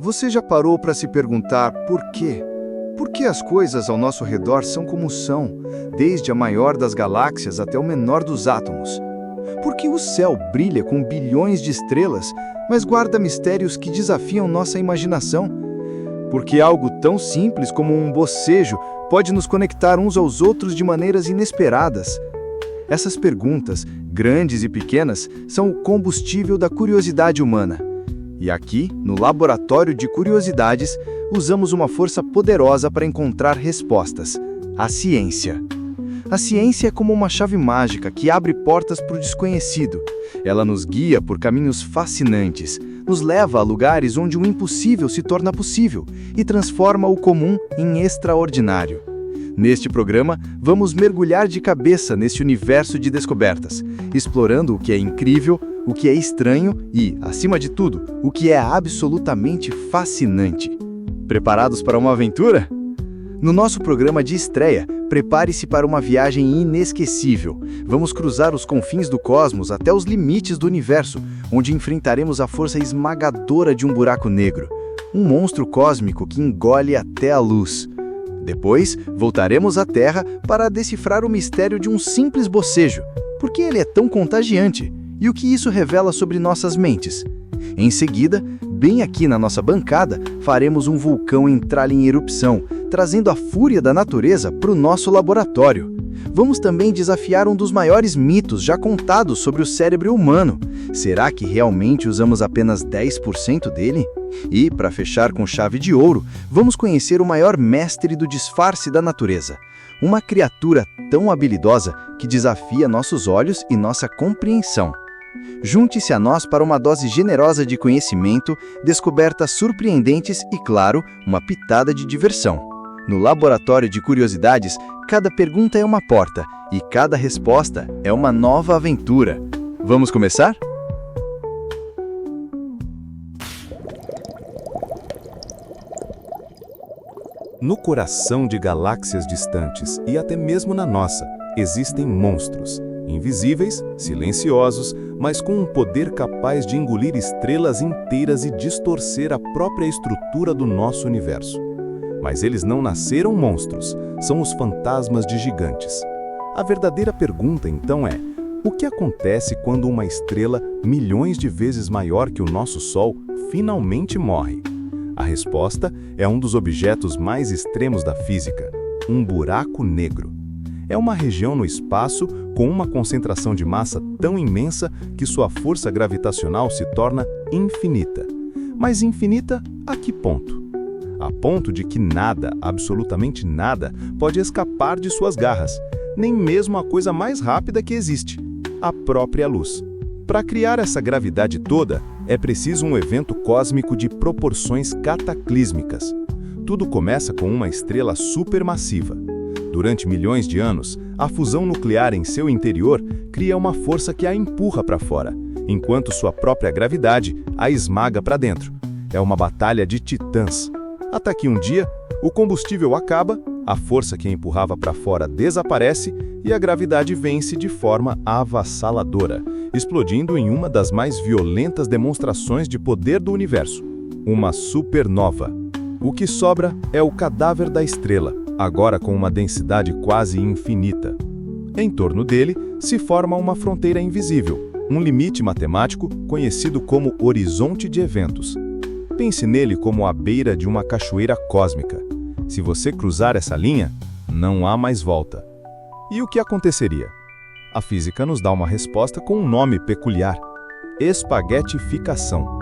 Você já parou para se perguntar por quê? Por que as coisas ao nosso redor são como são, desde a maior das galáxias até o menor dos átomos? Por que o céu brilha com bilhões de estrelas, mas guarda mistérios que desafiam nossa imaginação? Por que algo tão simples como um bocejo pode nos conectar uns aos outros de maneiras inesperadas? Essas perguntas, grandes e pequenas, são o combustível da curiosidade humana. E aqui, no Laboratório de Curiosidades, usamos uma força poderosa para encontrar respostas: a ciência. A ciência é como uma chave mágica que abre portas para o desconhecido. Ela nos guia por caminhos fascinantes, nos leva a lugares onde o impossível se torna possível e transforma o comum em extraordinário. Neste programa, vamos mergulhar de cabeça neste universo de descobertas, explorando o que é incrível, o que é estranho e, acima de tudo, o que é absolutamente fascinante. Preparados para uma aventura? No nosso programa de estreia, prepare-se para uma viagem inesquecível. Vamos cruzar os confins do cosmos até os limites do universo, onde enfrentaremos a força esmagadora de um buraco negro, um monstro cósmico que engole até a luz. Depois, voltaremos à Terra para decifrar o mistério de um simples bocejo. Por que ele é tão contagiante? E o que isso revela sobre nossas mentes? Em seguida, bem aqui na nossa bancada, faremos um vulcão entrar em erupção, trazendo a fúria da natureza para o nosso laboratório. Vamos também desafiar um dos maiores mitos já contados sobre o cérebro humano. Será que realmente usamos apenas 10% dele? E, para fechar com chave de ouro, vamos conhecer o maior mestre do disfarce da natureza. Uma criatura tão habilidosa que desafia nossos olhos e nossa compreensão. Junte-se a nós para uma dose generosa de conhecimento, descobertas surpreendentes e, claro, uma pitada de diversão. No Laboratório de Curiosidades, cada pergunta é uma porta e cada resposta é uma nova aventura. Vamos começar? No coração de galáxias distantes e até mesmo na nossa, existem monstros, invisíveis, silenciosos, mas com um poder capaz de engolir estrelas inteiras e distorcer a própria estrutura do nosso universo. Mas eles não nasceram monstros, são os fantasmas de gigantes. A verdadeira pergunta, então, é: o que acontece quando uma estrela milhões de vezes maior que o nosso Sol finalmente morre? A resposta é um dos objetos mais extremos da física, um buraco negro. É uma região no espaço com uma concentração de massa tão imensa que sua força gravitacional se torna infinita. Mas infinita a que ponto? A ponto de que nada, absolutamente nada, pode escapar de suas garras, nem mesmo a coisa mais rápida que existe, a própria luz. Para criar essa gravidade toda, é preciso um evento cósmico de proporções cataclísmicas. Tudo começa com uma estrela supermassiva. Durante milhões de anos, a fusão nuclear em seu interior cria uma força que a empurra para fora, enquanto sua própria gravidade a esmaga para dentro. É uma batalha de titãs. Até que um dia, o combustível acaba, a força que a empurrava para fora desaparece e a gravidade vence de forma avassaladora, explodindo em uma das mais violentas demonstrações de poder do universo, uma supernova. O que sobra é o cadáver da estrela, agora com uma densidade quase infinita. Em torno dele se forma uma fronteira invisível, um limite matemático conhecido como horizonte de eventos. Pense nele como a beira de uma cachoeira cósmica. Se você cruzar essa linha, não há mais volta. E o que aconteceria? A física nos dá uma resposta com um nome peculiar: espaguetificação.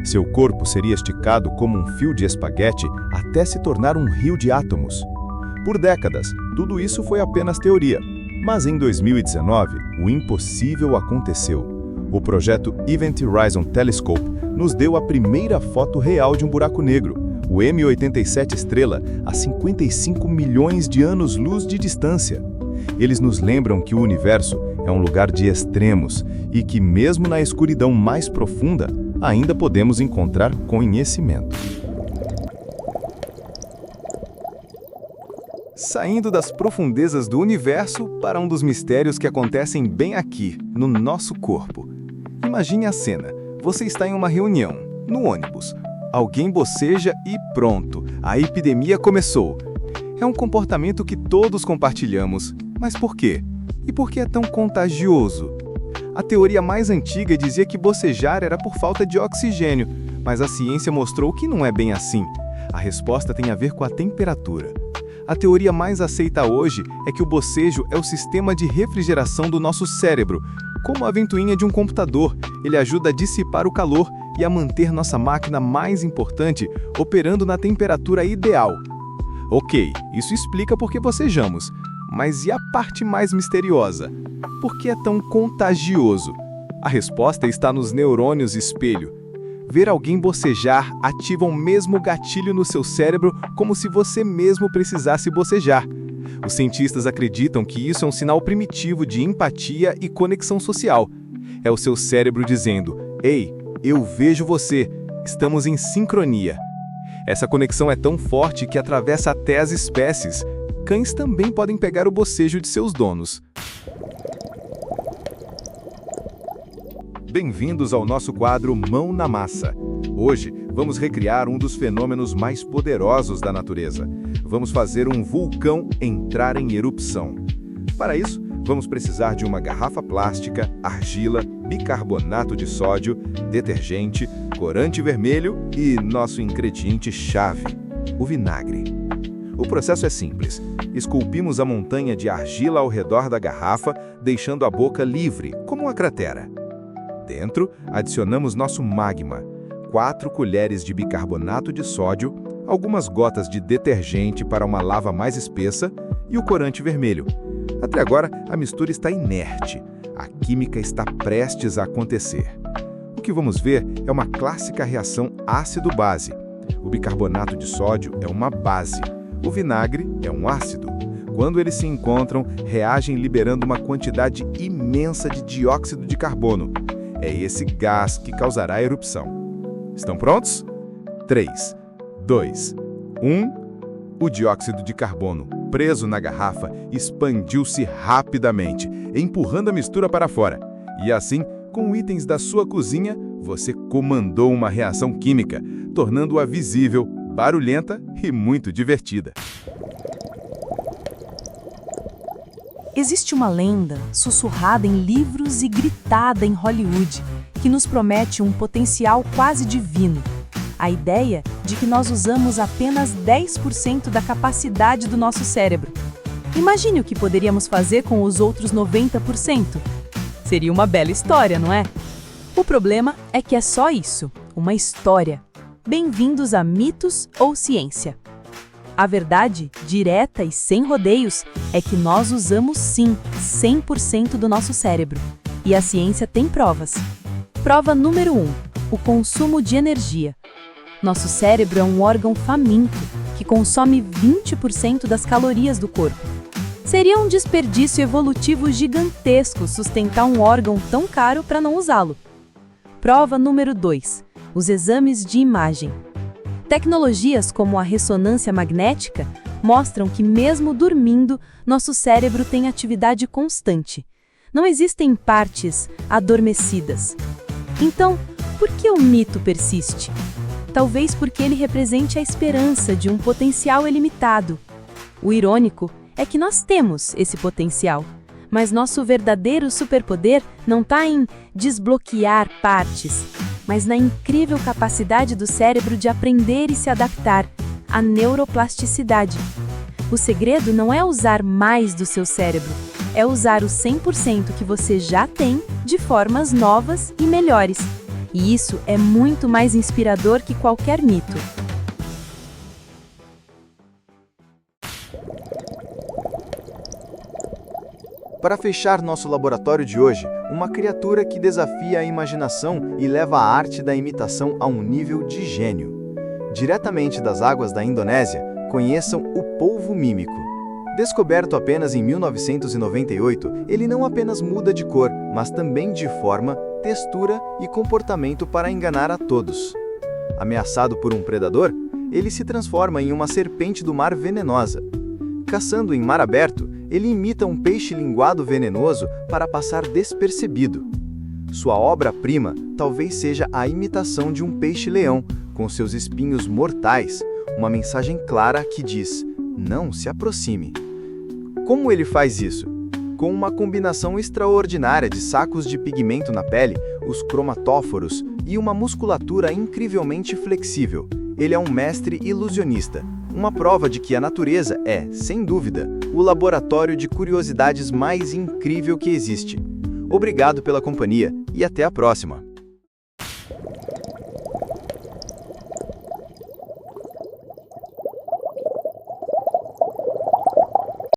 Seu corpo seria esticado como um fio de espaguete até se tornar um rio de átomos. Por décadas, tudo isso foi apenas teoria. Mas em 2019, o impossível aconteceu. O projeto Event Horizon Telescope nos deu a primeira foto real de um buraco negro, o M87 Estrela, a 55 milhões de anos-luz de distância. Eles nos lembram que o universo é um lugar de extremos e que, mesmo na escuridão mais profunda, ainda podemos encontrar conhecimento. Saindo das profundezas do universo para um dos mistérios que acontecem bem aqui, no nosso corpo. Imagine a cena. Você está em uma reunião, no ônibus. alguém boceja e pronto, a epidemia começou. É um comportamento que todos compartilhamos. Mas por quê? E por que é tão contagioso? A teoria mais antiga dizia que bocejar era por falta de oxigênio, mas a ciência mostrou que não é bem assim. A resposta tem a ver com a temperatura. A teoria mais aceita hoje é que o bocejo é o sistema de refrigeração do nosso cérebro. Como a ventoinha de um computador, ele ajuda a dissipar o calor e a manter nossa máquina mais importante operando na temperatura ideal. Ok, isso explica por que bocejamos. Mas e a parte mais misteriosa? Por que é tão contagioso? A resposta está nos neurônios espelho. Ver alguém bocejar ativa o mesmo gatilho no seu cérebro como se você mesmo precisasse bocejar. Os cientistas acreditam que isso é um sinal primitivo de empatia e conexão social. É o seu cérebro dizendo: "Ei, eu vejo você, estamos em sincronia." Essa conexão é tão forte que atravessa até as espécies. Cães também podem pegar o bocejo de seus donos. Bem-vindos ao nosso quadro Mão na Massa. Hoje, vamos recriar um dos fenômenos mais poderosos da natureza. Vamos fazer um vulcão entrar em erupção. Para isso, vamos precisar de uma garrafa plástica, argila, bicarbonato de sódio, detergente, corante vermelho e nosso ingrediente-chave, o vinagre. O processo é simples. Esculpimos a montanha de argila ao redor da garrafa, deixando a boca livre, como uma cratera. Dentro, adicionamos nosso magma, 4 colheres de bicarbonato de sódio, algumas gotas de detergente para uma lava mais espessa e o corante vermelho. Até agora, a mistura está inerte. A química está prestes a acontecer. O que vamos ver é uma clássica reação ácido-base. O bicarbonato de sódio é uma base. O vinagre é um ácido. Quando eles se encontram, reagem liberando uma quantidade imensa de dióxido de carbono. É esse gás que causará a erupção. Estão prontos? 3, 2, 1. O dióxido de carbono, preso na garrafa, expandiu-se rapidamente, empurrando a mistura para fora. E assim, com itens da sua cozinha, você comandou uma reação química, tornando-a visível, barulhenta e muito divertida. Existe uma lenda, sussurrada em livros e gritada em Hollywood, que nos promete um potencial quase divino. A ideia de que nós usamos apenas 10% da capacidade do nosso cérebro. Imagine o que poderíamos fazer com os outros 90%. Seria uma bela história, não é? O problema é que é só isso, uma história. Bem-vindos a Mitos ou Ciência. A verdade, direta e sem rodeios, é que nós usamos sim 100% do nosso cérebro. E a ciência tem provas. Prova número 1. O consumo de energia. Nosso cérebro é um órgão faminto, que consome 20% das calorias do corpo. Seria um desperdício evolutivo gigantesco sustentar um órgão tão caro para não usá-lo. Prova número 2. Os exames de imagem. Tecnologias como a ressonância magnética mostram que, mesmo dormindo, nosso cérebro tem atividade constante. Não existem partes adormecidas. Então, por que o mito persiste? Talvez porque ele represente a esperança de um potencial ilimitado. O irônico é que nós temos esse potencial, mas nosso verdadeiro superpoder não está em desbloquear partes, mas na incrível capacidade do cérebro de aprender e se adaptar, a neuroplasticidade. O segredo não é usar mais do seu cérebro, é usar o 100% que você já tem de formas novas e melhores. E isso é muito mais inspirador que qualquer mito. Para fechar nosso laboratório de hoje, uma criatura que desafia a imaginação e leva a arte da imitação a um nível de gênio. Diretamente das águas da Indonésia, conheçam o polvo mímico. Descoberto apenas em 1998, ele não apenas muda de cor, mas também de forma, textura e comportamento para enganar a todos. Ameaçado por um predador, ele se transforma em uma serpente do mar venenosa. Caçando em mar aberto, ele imita um peixe linguado venenoso para passar despercebido. Sua obra-prima talvez seja a imitação de um peixe-leão, com com seus espinhos mortais, uma mensagem clara que diz: não se aproxime. Como ele faz isso? Com uma combinação extraordinária de sacos de pigmento na pele, os cromatóforos e uma musculatura incrivelmente flexível. Ele é um mestre ilusionista, uma prova de que a natureza é, sem dúvida, o laboratório de curiosidades mais incrível que existe. Obrigado pela companhia e até a próxima!